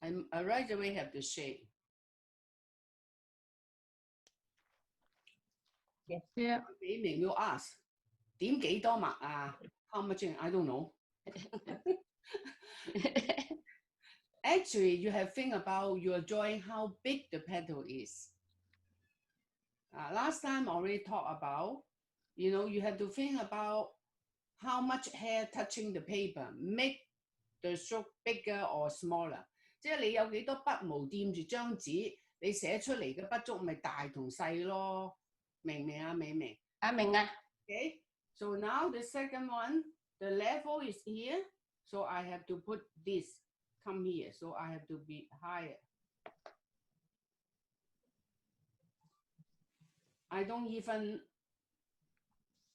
I right away have to shade. Yes. Yeah. 美明要 ask 點幾多墨啊 ？How much? I don't know. Actually, you have think about your drawing how big the petal is. Last time I already talked about, you have to think about how much hair touching the paper make the stroke bigger or smaller. 即係你有幾多筆毛掂住張紙，你寫出嚟嘅筆觸咪大同細咯？明唔明啊？明唔明？明啊。Okay, so now the second one, the level is here, so I have to put this, come here, so I have to be higher. I don't even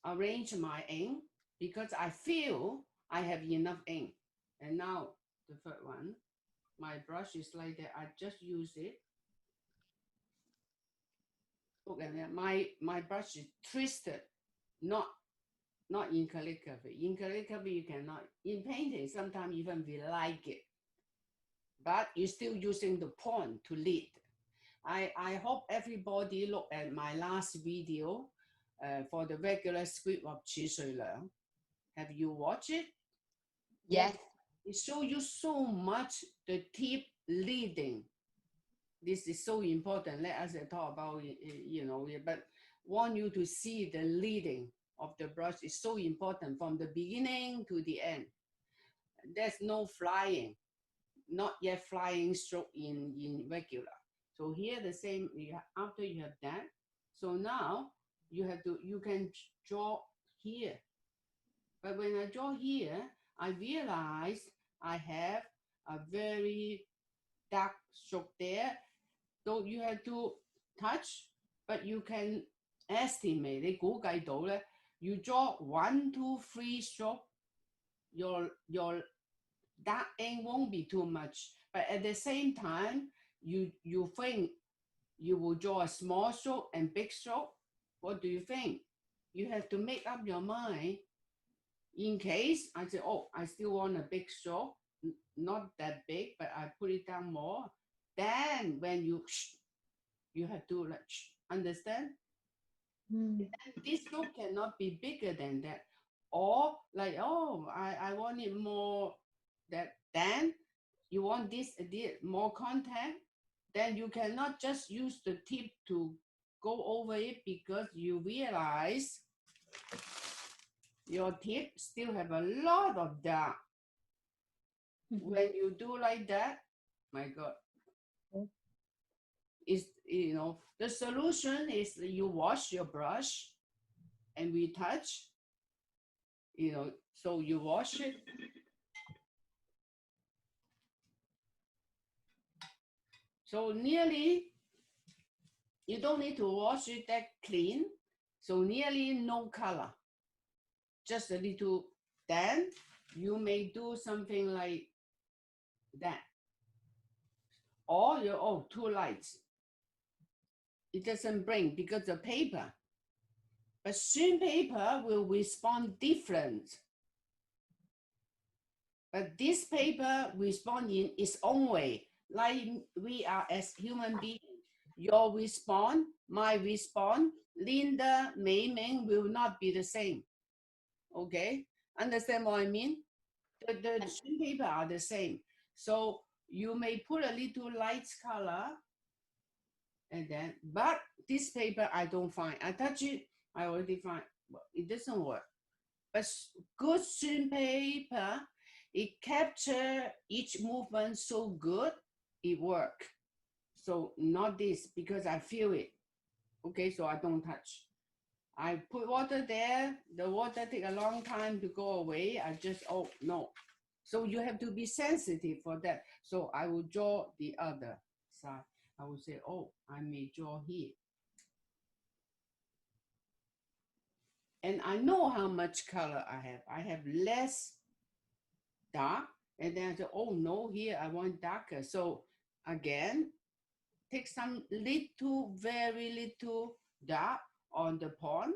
arrange my ink because I feel I have enough ink. And now the third one, my brush is like that. I just use it. Look at that. My brush is twisted, not in calligraphy. In calligraphy, you cannot. In painting, sometimes even we like it, but you're still using the point to lead. I hope everybody look at my last video for the regular script of Qu Shuiliang. Have you watched it? Yes. It shows you so much the tip leading. This is so important. Let us talk about it, but want you to see the leading of the brush is so important from the beginning to the end. There's no flying, not yet flying stroke in regular. So here the same, after you have that, so now you can draw here. But when I draw here, I realize I have a very dark stroke there. So you have to touch, but you can estimate, 你估計到咧, you draw 1, 2, 3 stroke, your dark ink won't be too much. But at the same time, you think you will draw a small stroke and big stroke. What do you think? You have to make up your mind. In case I say, oh, I still want a big stroke, not that big, but I put it down more. Then when you have to understand. This stroke cannot be bigger than that. Or like, oh, I want it more that. Then you want this more contact. Then you cannot just use the tip to go over it because you realize your tip still have a lot of dark. When you do like that, my God, is the solution is you wash your brush and retouch. So you wash it. So nearly, you don't need to wash it that clean. So nearly no color, just a little. Then you may do something like that. Or too light. It doesn't bring because the paper. But thin paper will respond different. But this paper respond in its own way. Like we are as human beings. Your response, my response, Linda, Mei Ming will not be the same. Okay? Understand what I mean? The thin paper are the same. So you may put a little light color and then, but this paper I don't find. I touch it, I already find, well, it doesn't work. But good thin paper, it captures each movement so good, it works. So not this, because I feel it. Okay, so I don't touch. I put water there, the water take a long time to go away. I just, oh no. So you have to be sensitive for that. So I will draw the other side. I will say, oh, I may draw here. And I know how much color I have. I have less dark. And then I say, oh no, here I want darker. So again, take some little, very little dark on the pond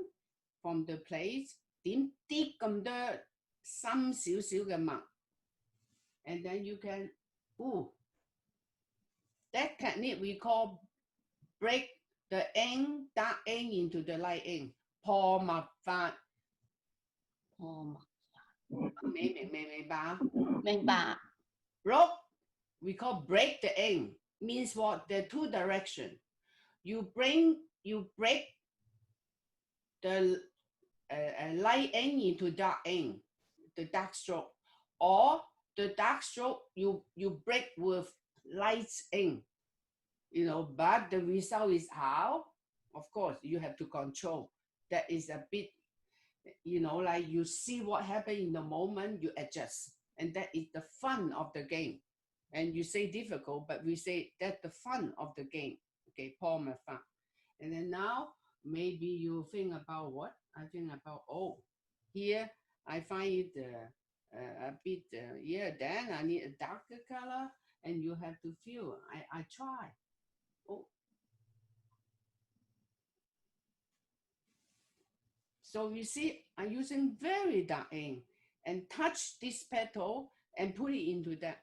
from the place. 點啲咁多深少少嘅墨。And then you can, That technique we call break the ink, dark ink into the light ink. 破墨法。破墨。明白？明白。Broke, we call break the ink. Means what? There are two directions. You break the light ink into dark ink, the dark stroke, or the dark stroke you break with light ink. You know, but the result is how? Of course, you have to control. That is a bit, you know, like you see what happened in the moment, you adjust. And that is the fun of the game. And you say difficult, but we say that's the fun of the game. Okay, Paul fun. And then now, maybe you think about what? I think about, oh, here I find it a bit, yeah, then I need a darker color. And you have to feel, I try. Oh. So you see, I'm using very dark ink and touch this petal and put it into that.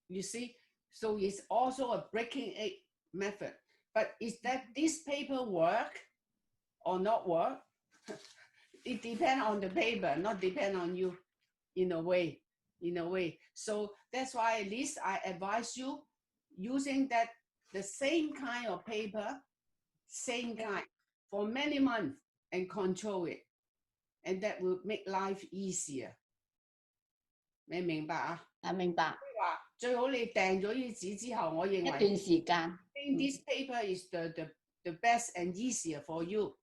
You see, so it's also a breaking ink method. But is that this paper work or not work? It depends on the paper, not depend on you in a way. So that's why at least I advise you using that the same kind of paper, same kind for many months and control it. And that will make life easier. 你明白啊？明白。最好你訂咗呢紙之後，我認為一段時間。This paper is the best and easier for you.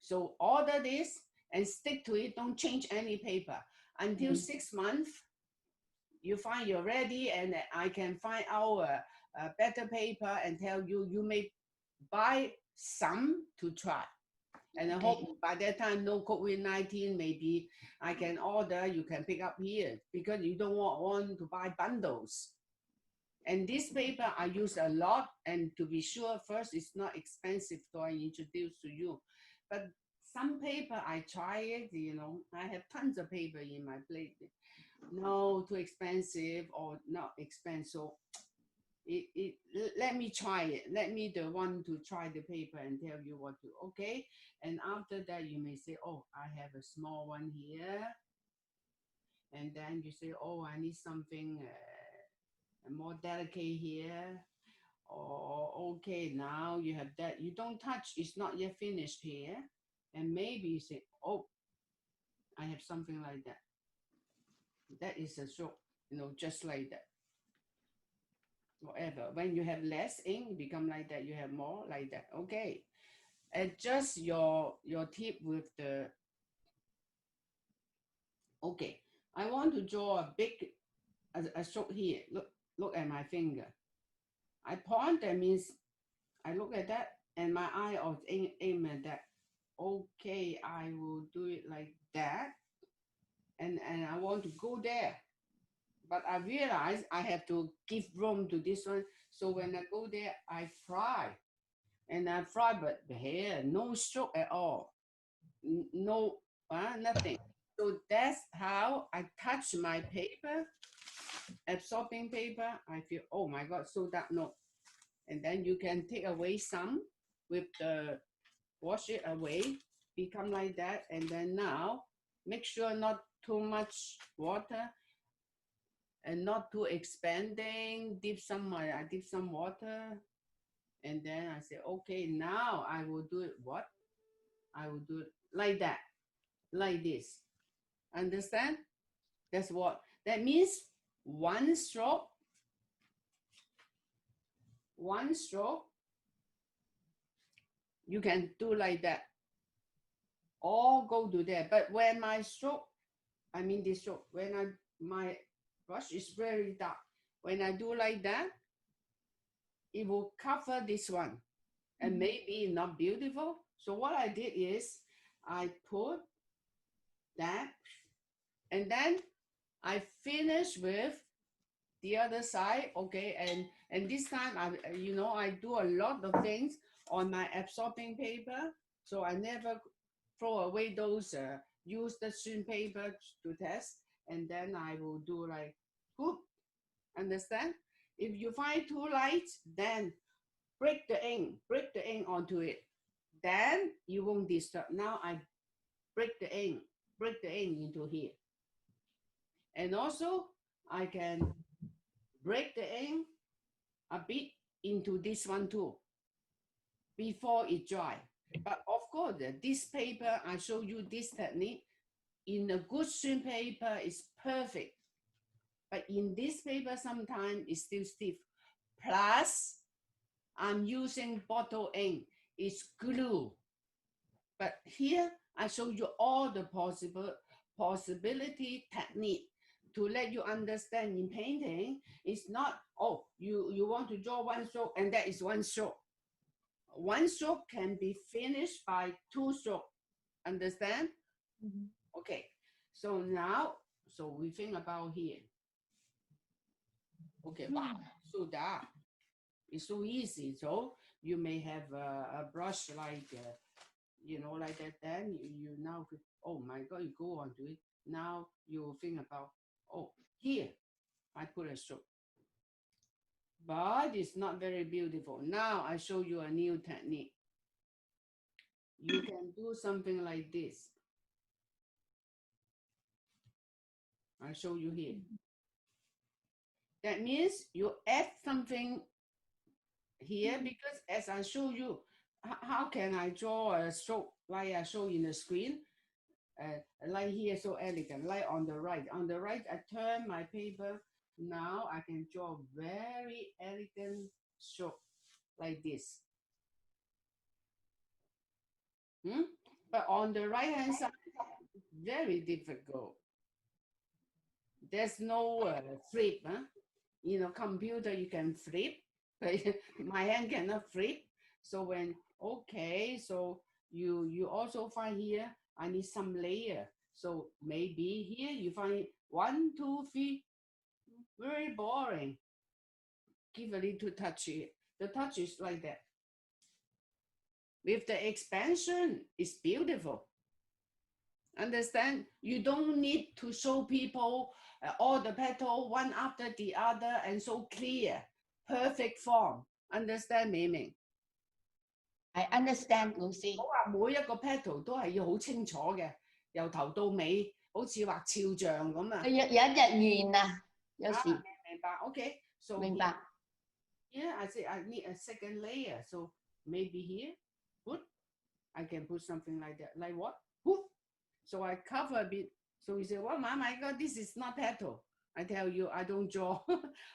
So order this and stick to it. Don't change any paper until 6 months. You find you're ready, and I can find out a better paper and tell you you may buy some to try. And I hope by that time, no COVID-19, maybe I can order, you can pick up here because you don't want to buy bundles. And this paper I use a lot, and to be sure, first, it's not expensive, so I introduce to you. But some paper, I try it, you know, I have tons of paper in my plate. No, too expensive or not expensive. Let me try it. Let me the one to try the paper and tell you what to, okay? And after that, you may say, oh, I have a small one here. And then you say, oh, I need something more delicate here. Or, okay, now you have that. You don't touch, it's not yet finished here. And maybe you say, oh, I have something like that. That is a stroke, you know, just like that. Whatever. When you have less ink, it become like that. You have more like that. Okay. Adjust your tip with the. Okay. I want to draw a big a stroke here. Look at my finger. I point. That means I look at that, and my eye aim at that. Okay, I will do it like that, and I want to go there. But I realize I have to give room to this one. So when I go there, I fry. And I fry, but here, no stroke at all. No, nothing. So that's how I touch my paper, absorbing paper. I feel, oh my God, so that no. And then you can take away some with the, wash it away, become like that. And then now, make sure not too much water. And not too expanding, I dip some water. And then I say, okay, now I will do it what? I will do it like that, like this. Understand? That's what, that means one stroke, you can do like that. Or go to there. But when my stroke, I mean this stroke, when my brush is very dark. When I do like that, it will cover this one and maybe not beautiful. So what I did is I put that and then I finish with the other side. Okay. And this time I do a lot of things on my absorbing paper. So I never throw away those use the thin paper to test. And then I will do like, whoop, understand? If you find too light, then break the ink onto it. Then you won't disturb. Now I break the ink into here. And also I can break the ink a bit into this one too before it dry. But of course, this paper, I show you this technique. In a good shrink paper, is perfect. But in this paper, sometimes it's still stiff. Plus, I'm using bottle ink. It's glue. But here, I show you all the possibility technique to let you understand in painting. It's not, oh, you want to draw one stroke and that is one stroke. One stroke can be finished by two strokes. Understand? Mm-hmm. Okay. So now, so we think about here. Okay, wow, so that is so easy. So you may have a brush like, like that. Then you now, oh my God, you go on to it. Now you think about, oh, here, I put a stroke. But it's not very beautiful. Now I show you a new technique. You can do something like this. I'll show you here. That means you add something here because as I show you, how can I draw a stroke like I show in the screen? Like here, so elegant, like on the right. On the right, I turn my paper. Now I can draw very elegant stroke like this. But on the right hand side, it's very difficult. There's no flip. Computer you can flip, but my hand cannot flip. So when, okay, so you also find here, I need some layer. So maybe here you find 1, 2, 3, very boring. Give a little touch here. The touch is like that. With the expansion, it's beautiful. Understand? You don't need to show people all the petal one after the other and so clear, perfect form. Understand 美明 I understand, 老師。我話每一個 petal 都係要好清楚嘅，由頭到尾好似畫肖像咁啊。有一日完啊，有時。明白 ？Okay, so 明白。Yeah, I say I need a second layer. So maybe here, put, I can put something like that. Like what? Poof. So I cover a bit. So you say, well, my God, this is not petal. I tell you, I don't draw.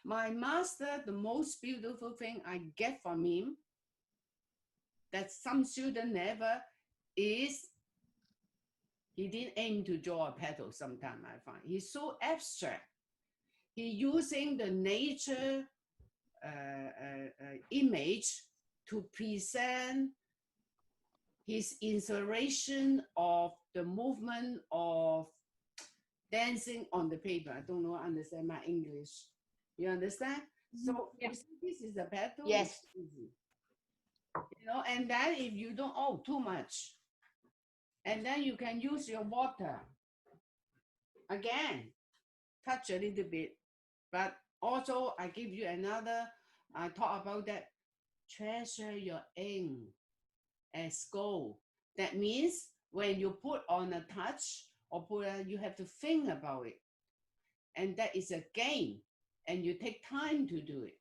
My master, the most beautiful thing I get from him, that some student never, is he didn't aim to draw a petal sometime, I find. He's so abstract. He using the nature image to present his inspiration of the movement of dancing on the paper. I don't know, understand my English. You understand? So you see, this is a petal. Yes. Easy. And then if you don't, oh, too much. And then you can use your water. Again, touch a little bit. But also, I give you another, I talk about that. Treasure your ink as gold. That means when you put on a touch or you have to think about it. And that is a game. And you take time to do it.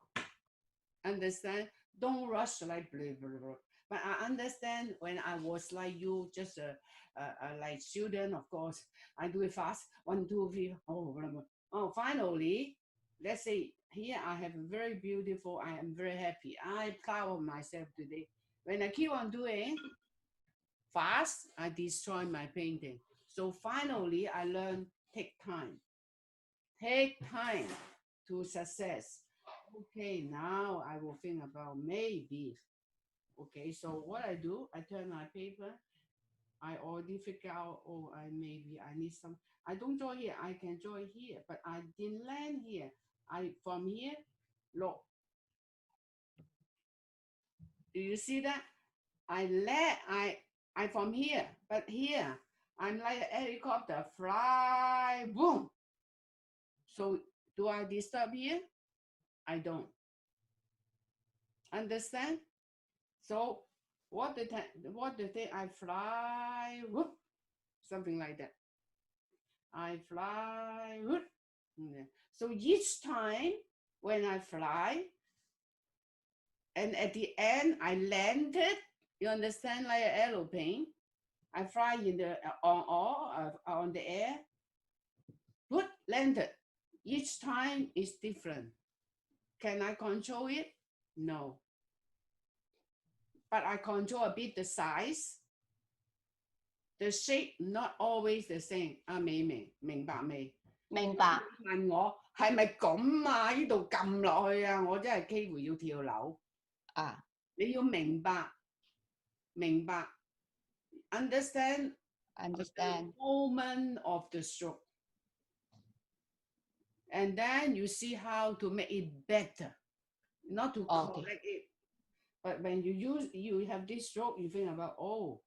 Understand? Don't rush like blah, blah, blah. But I understand when I was like you, just a like student, of course, I do it fast. 1, 2, 3. Oh, finally, let's say here I have a very beautiful, I am very happy. I proud of myself today. When I keep on doing fast, I destroy my painting. So finally, I learned take time. Take time to success. Okay, now I will think about maybe. Okay, so what I do, I turn my paper. I already figure out, oh, I need some. I don't draw here. I can draw here, but I didn't land here. From here, look. Do you see that? I from here, but here I'm like a helicopter, fly, boom. So do I disturb here? I don't. Understand? So what the thing I fly, whoop, something like that. I fly, whoop. So each time when I fly, and at the end I landed, you understand, like an aeroplane. I fly in the on the air, whoop, landed. Each time is different. Can I control it? No. But I control a bit the size. The shape not always the same. 阿美明白未？明白。問我係咪咁啊？呢度撳落去啊！我真係幾乎要跳樓。啊，你要明白，understand understand the moment of the stroke, and then you see how to make it better, not to correct it. But when you have this stroke, you think about, oh,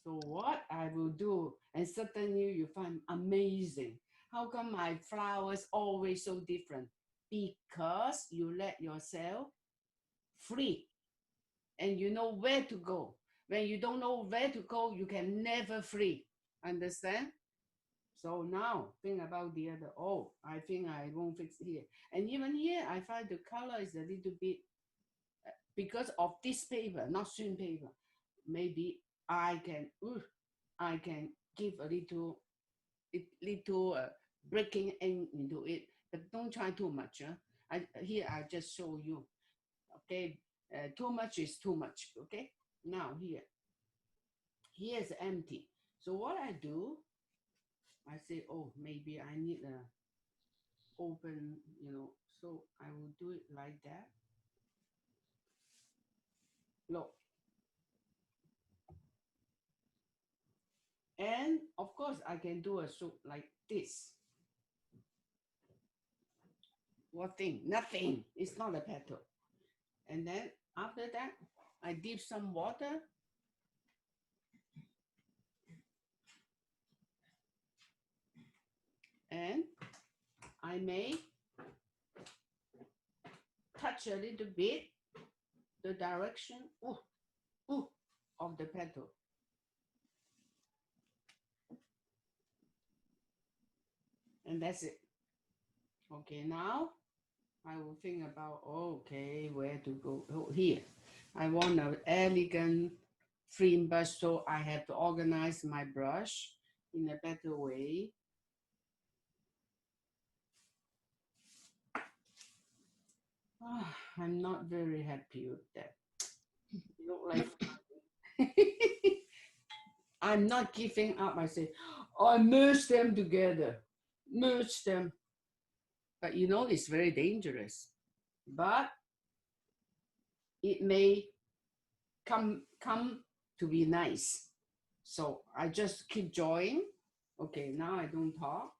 so what I will do, and suddenly you find amazing. How come my flowers always so different? Because you let yourself free, and you know where to go. When you don't know where to go, you can never free. Understand? So now think about the other. Oh, I think I won't fix here. And even here, I find the color is a little bit, because of this paper, not thin paper. Maybe I can give a little breaking into it, but don't try too much. Here I just show you. Okay, too much is too much. Okay, now here's empty. So what I do, I say, oh, maybe I need a open, so I will do it like that. Look. And of course, I can do a soup like this. What thing? Nothing. It's not a petal. And then after that, I dip some water. And I may touch a little bit the direction of the petal. And that's it. Okay, now I will think about, okay, where to go. Oh, here. I want an elegant frame brush, so I have to organize my brush in a better way. I'm not very happy with that. You look like I'm not giving up. I say, I merge them together. Merge them. But it's very dangerous. But it may come to be nice. So I just keep drawing. Okay, now I don't talk.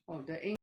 Oh, the